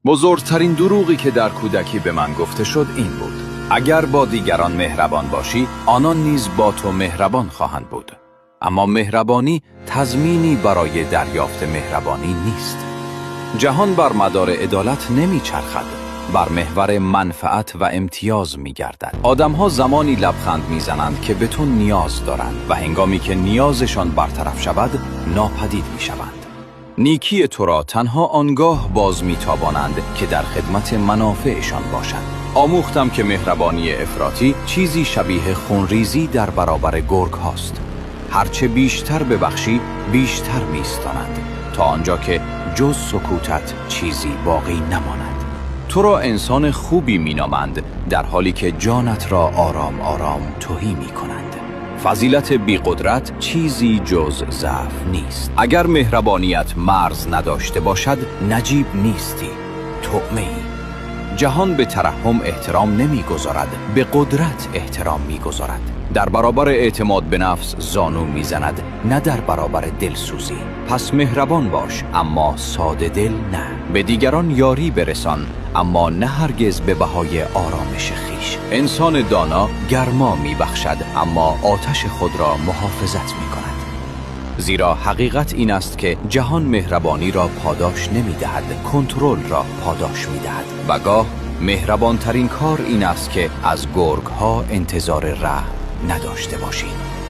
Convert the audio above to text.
بزرگترین دروغی که در کودکی به من گفته شد این بود: اگر با دیگران مهربان باشی، آنان نیز با تو مهربان خواهند بود. اما مهربانی تضمینی برای دریافت مهربانی نیست. جهان بر مدار عدالت نمی چرخد، بر محور منفعت و امتیاز می گردد. آدم‌ها زمانی لبخند می زنند که به تو نیاز دارند و هنگامی که نیازشان برطرف شود، ناپدید می شوند. نیکی تو را تنها آنگاه باز می تابانند که در خدمت منافعشان باشند. آموختم که مهربانی افراطی چیزی شبیه خونریزی در برابر گرگ هاست. هرچه بیشتر ببخشی، بیشتر می ایستانند تا آنجا که جز سکوتت چیزی باقی نماند. تو را انسان خوبی می نامند در حالی که جانت را آرام آرام تهی می کنند. فضیلت بی‌قدرت چیزی جز ضعف نیست. اگر مهربانیت مرز نداشته باشد، نجیب نیستی، طعمه ای. جهان به ترحم احترام نمیگذارد، به قدرت احترام میگذارد. در برابر اعتماد به نفس زانو میزند، نه در برابر دلسوزی. پس مهربان باش، اما ساده دل نه. به دیگران یاری برسان، اما نه هرگز به بهای آرامش خویش. انسان دانا گرما میبخشد، اما آتش خود را محافظت میکند. زیرا حقیقت این است که جهان مهربانی را پاداش نمیدهد، کنترل را پاداش میدهد. و گاه مهربانترین کار این است که از گرگ ها انتظار رحم نداشته باشید.